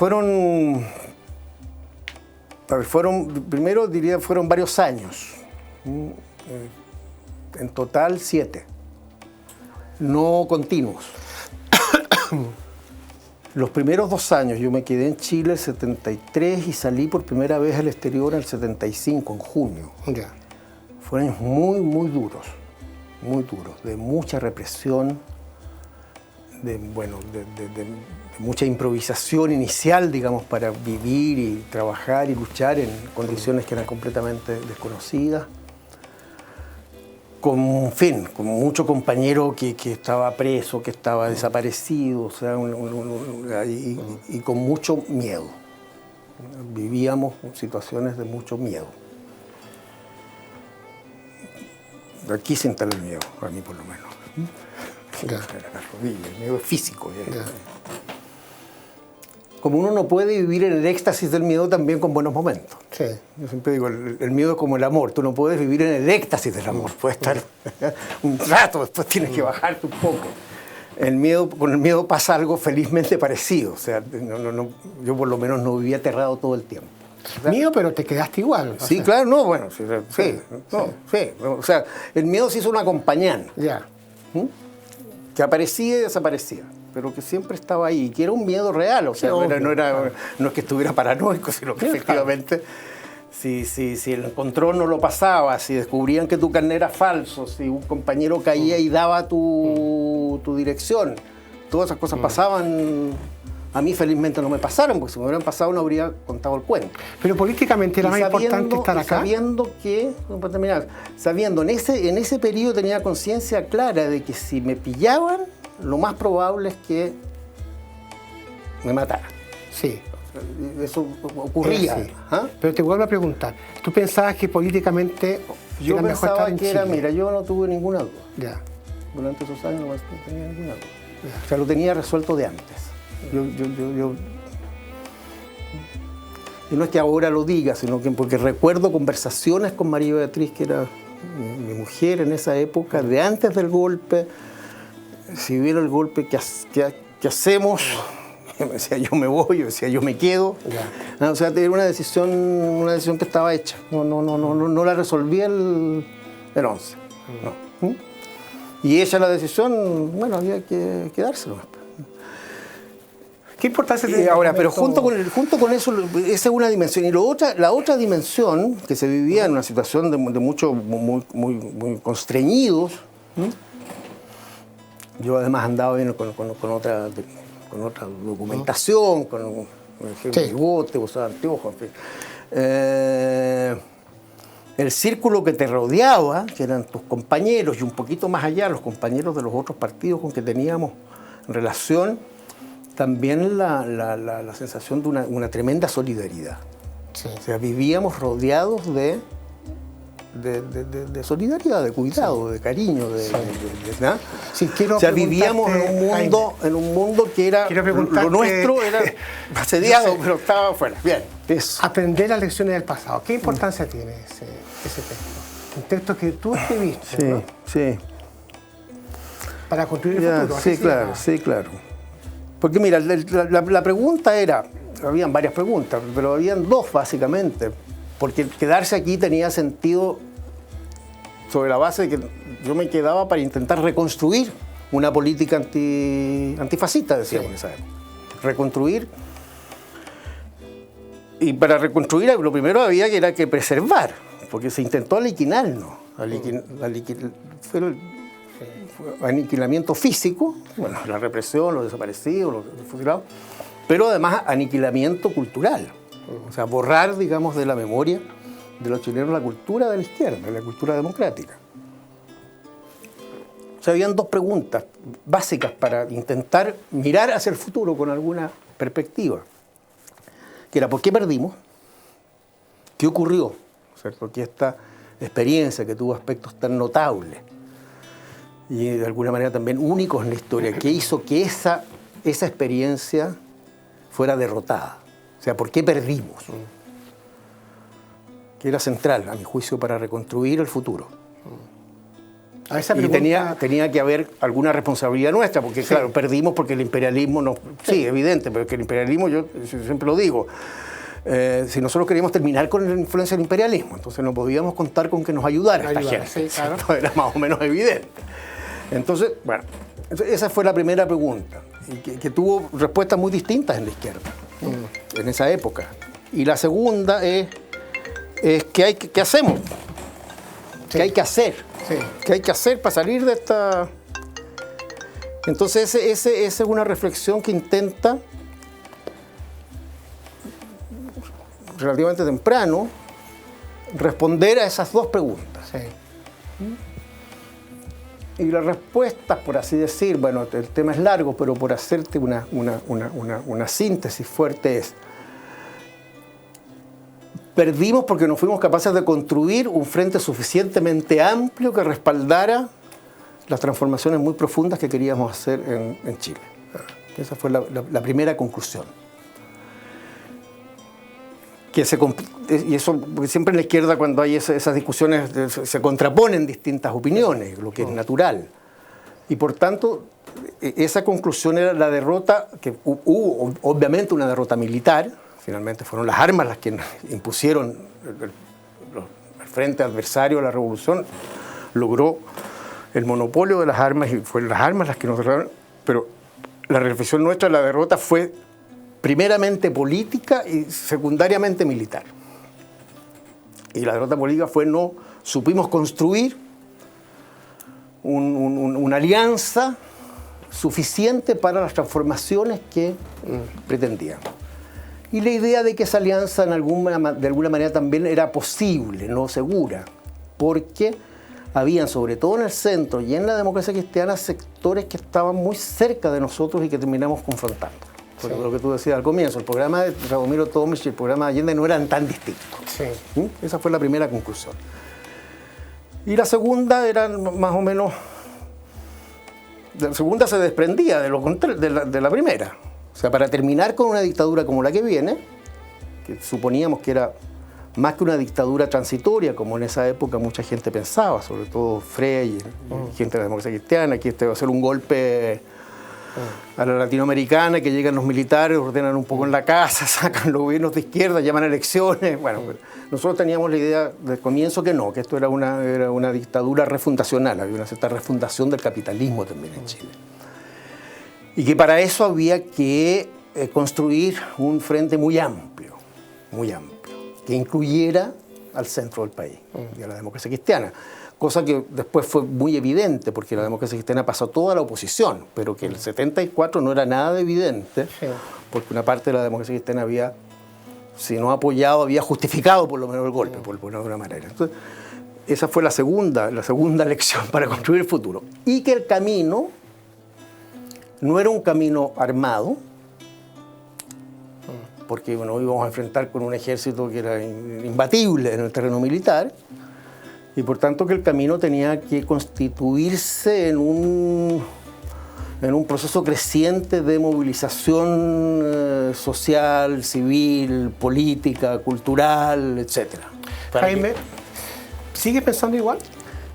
primero diría, fueron varios años. En total 7. No continuos. Los primeros 2 años yo me quedé en Chile el 73 y salí por primera vez al exterior en el 75, en junio. Ya. Fueron años muy, muy duros, de mucha represión, de mucha improvisación inicial, digamos, para vivir y trabajar y luchar en condiciones que eran completamente desconocidas. Con mucho compañero que estaba preso, que estaba desaparecido, o sea, y con mucho miedo. Vivíamos situaciones de mucho miedo. Aquí se instala el miedo, a mí por lo menos. El miedo físico. Como uno no puede vivir en el éxtasis del miedo también con buenos momentos. Sí. Yo siempre digo, el miedo es como el amor. Tú no puedes vivir en el éxtasis del amor. Puedes estar un rato, después tienes que bajarte un poco. Con el miedo pasa algo felizmente parecido. O sea, yo por lo menos no vivía aterrado todo el tiempo. Miedo, pero te quedaste igual. Sí, claro, no, bueno, sí. O sea, el miedo se hizo un acompañante. Ya. Que aparecía y desaparecía, pero que siempre estaba ahí, que era un miedo real, o sea, no es que estuviera paranoico, sino que efectivamente, si el control no lo pasaba, si descubrían que tu carnet era falso, si un compañero caía y daba tu dirección, todas esas cosas pasaban. A mí felizmente no me pasaron, porque si me hubieran pasado no habría contado el cuento. Pero políticamente era más importante estar acá. Sabiendo en ese periodo tenía conciencia clara de que si me pillaban, lo más probable es que me mataran. Sí. Eso ocurría. Sí. Pero te vuelvo a preguntar, ¿tú pensabas que políticamente yo era mejor estar en Chile? Mira, yo no tuve ninguna duda. Ya. Durante esos años no tenía ninguna duda. O sea, lo tenía resuelto de antes. Y no es que ahora lo diga, sino que porque recuerdo conversaciones con María Beatriz, que era mi mujer en esa época, de antes del golpe. Si hubiera el golpe, ¿qué hacemos? Me decía, yo me voy, yo decía, yo me quedo. Yeah. O sea, era una decisión que estaba hecha. No la resolví el 11. No. Y hecha la decisión, bueno, había que quedárselo. ¿Qué importancia tiene? Ahora, pero junto con eso, esa es una dimensión. Y la otra dimensión, que se vivía en una situación de mucho, muy constreñidos. Yo además andaba bien con otra documentación, con un bigote, usaba anteojos, en fin. El círculo que te rodeaba, que eran tus compañeros, y un poquito más allá, los compañeros de los otros partidos con que teníamos relación, también la sensación de una tremenda solidaridad. Sí. O sea, vivíamos rodeados de solidaridad, de cuidado, de cariño, ¿no? Sí, o sea, vivíamos en un mundo que era lo nuestro, era asediado, pero estaba fuera. Bien, eso. Aprender las lecciones del pasado. ¿Qué importancia tiene ese texto? Un texto que tú escribiste, sí, ¿no? Sí. Para construir el futuro. Sí, claro. Porque mira, la pregunta era, habían varias preguntas, pero habían dos básicamente, porque quedarse aquí tenía sentido sobre la base de que yo me quedaba para intentar reconstruir una política antifascista, decíamos en esa época. Reconstruir. Y para reconstruir lo primero había que preservar, porque se intentó aniquilarnos. Fue el aniquilamiento físico, bueno, la represión, los desaparecidos, los fusilados, pero además aniquilamiento cultural. O sea, borrar, digamos, de la memoria de los chilenos la cultura de la izquierda, la cultura democrática. O sea, habían dos preguntas básicas para intentar mirar hacia el futuro con alguna perspectiva. Que era, ¿por qué perdimos? ¿Qué ocurrió? ¿Cierto? Que esta experiencia que tuvo aspectos tan notables y de alguna manera también únicos en la historia, ¿qué hizo que esa experiencia fuera derrotada? O sea, ¿por qué perdimos? Que era central, a mi juicio, para reconstruir el futuro. A esa pregunta... Y tenía que haber alguna responsabilidad nuestra, porque sí, claro, perdimos porque el imperialismo no... Sí, evidente, pero que el imperialismo, yo siempre lo digo, si nosotros queríamos terminar con la influencia del imperialismo, entonces no podíamos contar con que nos ayudara esta gente. Sí, claro. Era más o menos evidente. Entonces, bueno, esa fue la primera pregunta, y que tuvo respuestas muy distintas en la izquierda, en esa época. Y la segunda es ¿qué hacemos? Sí. ¿Qué hay que hacer? Sí. ¿Qué hay que hacer para salir de esta...? Entonces, esa es una reflexión que intenta, relativamente temprano, responder a esas dos preguntas. Sí. Y las respuestas, por así decir, bueno, el tema es largo, pero por hacerte una síntesis fuerte es: perdimos porque no fuimos capaces de construir un frente suficientemente amplio que respaldara las transformaciones muy profundas que queríamos hacer en Chile. Esa fue la primera conclusión. Y eso, porque siempre en la izquierda, cuando hay esas discusiones, se contraponen distintas opiniones, lo que es natural. Y por tanto, esa conclusión era la derrota, que hubo obviamente una derrota militar. Finalmente fueron las armas las que impusieron el frente adversario a la revolución. Logró el monopolio de las armas y fueron las armas las que nos derrotaron. Pero la reflexión nuestra de la derrota fue primeramente política y secundariamente militar. Y la derrota política fue no supimos construir una alianza suficiente para las transformaciones que pretendíamos. Y la idea de que esa alianza de alguna manera también era posible, no segura, porque habían, sobre todo en el centro y en la democracia cristiana, sectores que estaban muy cerca de nosotros y que terminamos confrontando. Por lo que tú decías al comienzo, el programa de Radomiro Tomic y el programa de Allende no eran tan distintos. Sí. Esa fue la primera conclusión. Y la segunda era más o menos... La segunda se desprendía de la primera. O sea, para terminar con una dictadura como la que viene, que suponíamos que era más que una dictadura transitoria, como en esa época mucha gente pensaba, sobre todo Frey y gente de la democracia cristiana, que este va a ser un golpe a la latinoamericana, que llegan los militares, ordenan un poco en la casa, sacan los gobiernos de izquierda, llaman a elecciones. Bueno, nosotros teníamos la idea del comienzo que no, que esto era una dictadura refundacional, había una cierta refundación del capitalismo también en Chile. Y que para eso había que construir un frente muy amplio, que incluyera al centro del país y a la democracia cristiana. Cosa que después fue muy evidente, porque la democracia cristiana pasó toda la oposición, pero que el 74 no era nada evidente, porque una parte de la democracia cristiana había, si no apoyado, había justificado por lo menos el golpe, por ponerlo de alguna manera. Entonces, esa fue la segunda lección para construir el futuro. Y que el camino no era un camino armado, porque bueno, íbamos a enfrentar con un ejército que era imbatible en el terreno militar, y por tanto que el camino tenía que constituirse en un proceso creciente de movilización social, civil, política, cultural, etc. Jaime, ¿sigue pensando igual?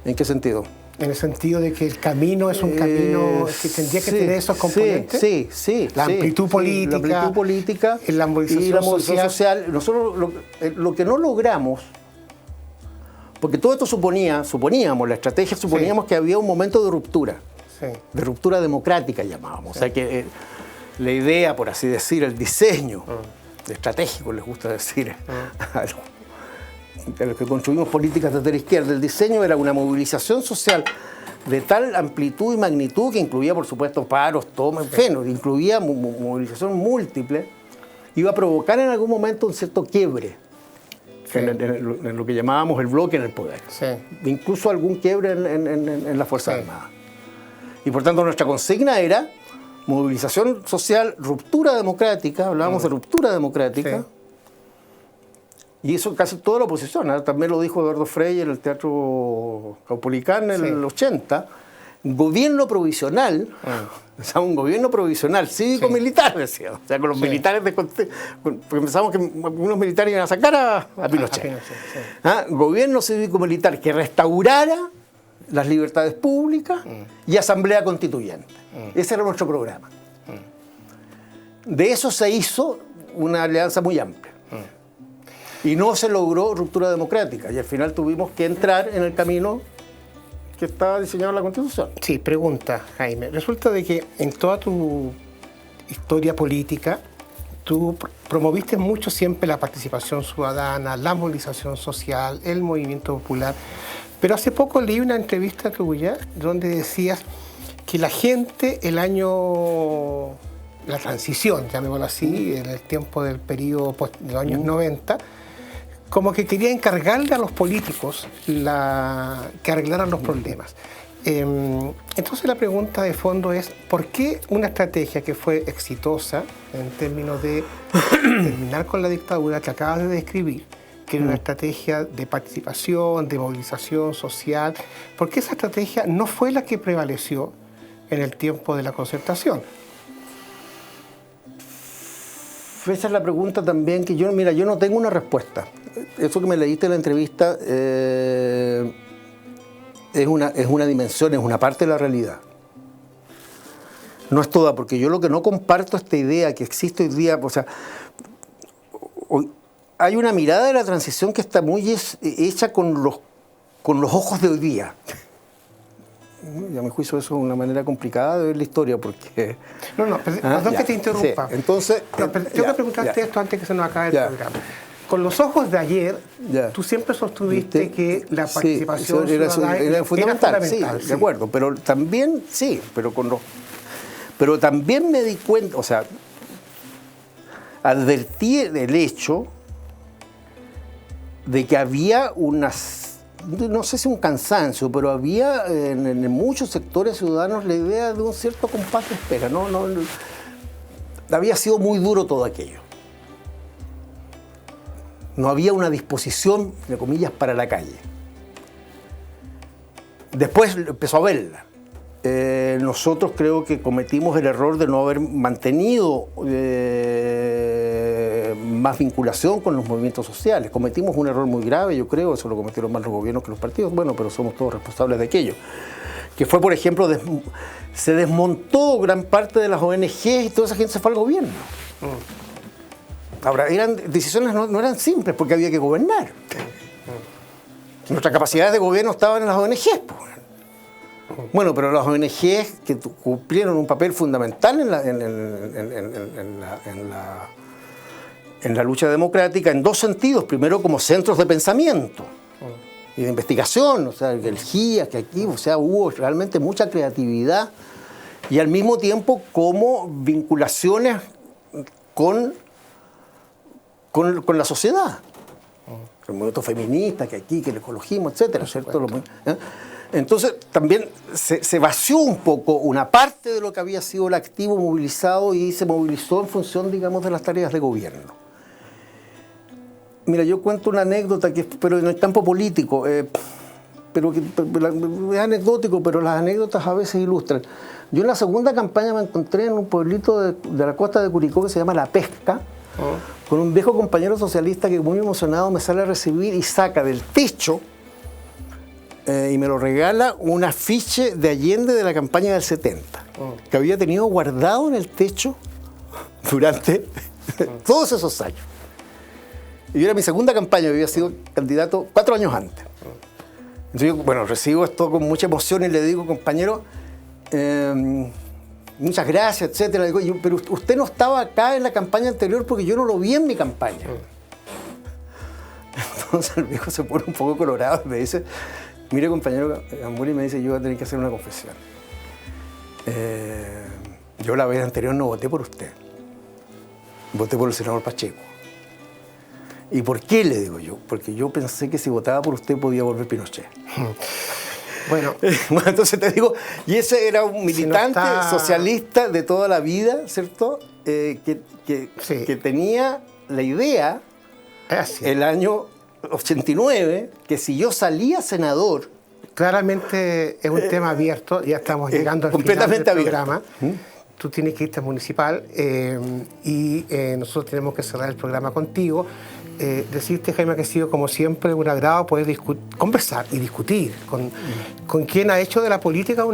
¿En qué sentido? En el sentido de que el camino es un camino que tendría que tener esos componentes. Sí. La amplitud política. La amplitud política y la movilización social. Nosotros lo que no logramos Porque todo esto suponíamos, la estrategia suponíamos que había un momento de ruptura democrática llamábamos. O sea que la idea, por así decir, el diseño estratégico, les gusta decir a los que construimos políticas desde la izquierda, el diseño era una movilización social de tal amplitud y magnitud que incluía, por supuesto, paros, tomas, en fin, incluía movilización múltiple, iba a provocar en algún momento un cierto quiebre en lo que llamábamos el bloque en el poder. Incluso algún quiebre en las Fuerzas Armadas. Y por tanto nuestra consigna era movilización social, ruptura democrática, hablábamos de ruptura democrática, y eso casi toda la oposición, también lo dijo Eduardo Frei en el Teatro Caupolicán en el 80, gobierno provisional, o sea, un gobierno provisional cívico-militar, decía, o sea, con los militares, porque pensamos que algunos militares iban a sacar a Pinochet. Gobierno cívico-militar que restaurara las libertades públicas y asamblea constituyente. Ese era nuestro programa. De eso se hizo una alianza muy amplia. Y no se logró ruptura democrática. Y al final tuvimos que entrar en el camino que estaba diseñado en la Constitución. Sí, pregunta, Jaime. Resulta de que en toda tu historia política, tú promoviste mucho siempre la participación ciudadana, la movilización social, el movimiento popular. Pero hace poco leí una entrevista tuya donde decías que la gente la transición, llamémoslo así, en el tiempo del periodo de los años 90, como que quería encargarle a los políticos que arreglaran los problemas. Entonces la pregunta de fondo es, ¿por qué una estrategia que fue exitosa en términos de terminar con la dictadura que acabas de describir, que era una estrategia de participación, de movilización social, ¿por qué esa estrategia no fue la que prevaleció en el tiempo de la Concertación? Esa es la pregunta también que yo no tengo una respuesta. Eso que me leíste en la entrevista es una dimensión, es una parte de la realidad. No es toda, porque yo lo que no comparto esta idea que existe hoy día, o sea, hay una mirada de la transición que está muy hecha con los ojos de hoy día. Y a mi juicio eso es una manera complicada de ver la historia porque... Perdón que te interrumpa. Sí. Entonces... Tengo que preguntarte esto antes que se nos acabe el programa. Con los ojos de ayer, tú siempre sostuviste que la participación ciudadana era fundamental. Sí, de acuerdo, pero también, pero también me di cuenta, o sea, advertí el hecho de que había no sé si un cansancio, pero había en muchos sectores ciudadanos la idea de un cierto compás de espera. No, había sido muy duro todo aquello. No había una disposición, entre comillas, para la calle. Después empezó a verla. Nosotros creo que cometimos el error de no haber mantenido más vinculación con los movimientos sociales. Cometimos un error muy grave, yo creo, eso lo cometieron más los gobiernos que los partidos, bueno, pero somos todos responsables de aquello. Que fue, por ejemplo, se desmontó gran parte de las ONG y toda esa gente se fue al gobierno. Ahora, decisiones no eran simples porque había que gobernar. Nuestras capacidades de gobierno estaban en las ONG. Bueno, pero las ONG que cumplieron un papel fundamental en la lucha democrática en dos sentidos. Primero, como centros de pensamiento y de investigación, o sea, el GIA, que aquí, o sea, hubo realmente mucha creatividad y al mismo tiempo como vinculaciones con la sociedad. El movimiento feminista, que aquí, que el ecologismo, etcétera, ¿cierto? Entonces también se vació un poco una parte de lo que había sido el activo movilizado y se movilizó en función, digamos, de las tareas de gobierno. Mira, yo cuento una anécdota, pero en el campo político, es anecdótico, pero las anécdotas a veces ilustran. Yo en la segunda campaña me encontré en un pueblito de la costa de Curicó que se llama La Pesca, con un viejo compañero socialista que muy emocionado me sale a recibir y saca del techo y me lo regala un afiche de Allende de la campaña del 70, que había tenido guardado en el techo durante todos esos años. Y era mi segunda campaña, había sido candidato 4 años antes. Entonces yo, bueno, recibo esto con mucha emoción y le digo, compañero, muchas gracias, etcétera. Le digo, pero usted no estaba acá en la campaña anterior porque yo no lo vi en mi campaña. Entonces el viejo se pone un poco colorado y me dice, mire, compañero Gamburi, me dice, yo voy a tener que hacer una confesión. Yo la vez anterior no voté por usted. Voté por el senador Pacheco. ¿Y por qué, le digo yo? Porque yo pensé que si votaba por usted podía volver Pinochet. Bueno, entonces te digo, y ese era un militante socialista de toda la vida, ¿cierto? Que tenía la idea, el año 89, que si yo salía senador... Claramente es un tema abierto, ya estamos llegando al final del programa. Tú tienes que irte al municipal y nosotros tenemos que cerrar el programa contigo. Decirte, Jaime, que ha sido como siempre un agrado poder conversar y discutir con quien ha hecho de la política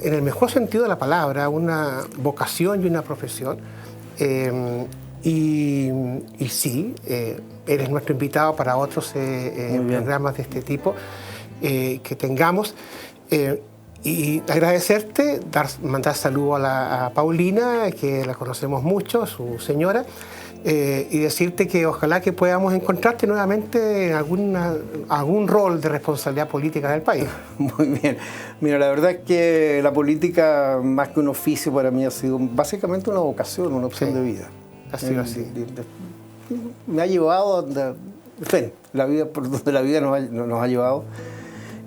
en el mejor sentido de la palabra, una vocación y una profesión. Y sí, eres nuestro invitado para otros programas de este tipo que tengamos. Y agradecerte, mandar saludos a Paulina, que la conocemos mucho, su señora, y decirte que ojalá que podamos encontrarte nuevamente en algún rol de responsabilidad política del país. Muy bien. Mira, la verdad es que la política, más que un oficio, para mí ha sido básicamente una vocación, una opción de vida. Ha sido así. Me ha llevado, la vida, por donde la vida nos ha llevado.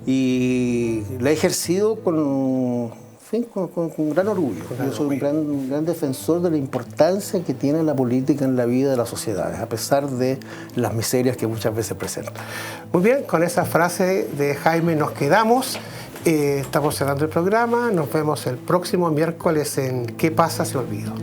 Y la he ejercido con gran orgullo. Yo soy un gran defensor de la importancia que tiene la política en la vida de las sociedades, a pesar de las miserias que muchas veces presenta. Muy bien, con esa frase de Jaime nos quedamos. Estamos cerrando el programa. Nos vemos el próximo miércoles en ¿Qué pasa? Se olvidó.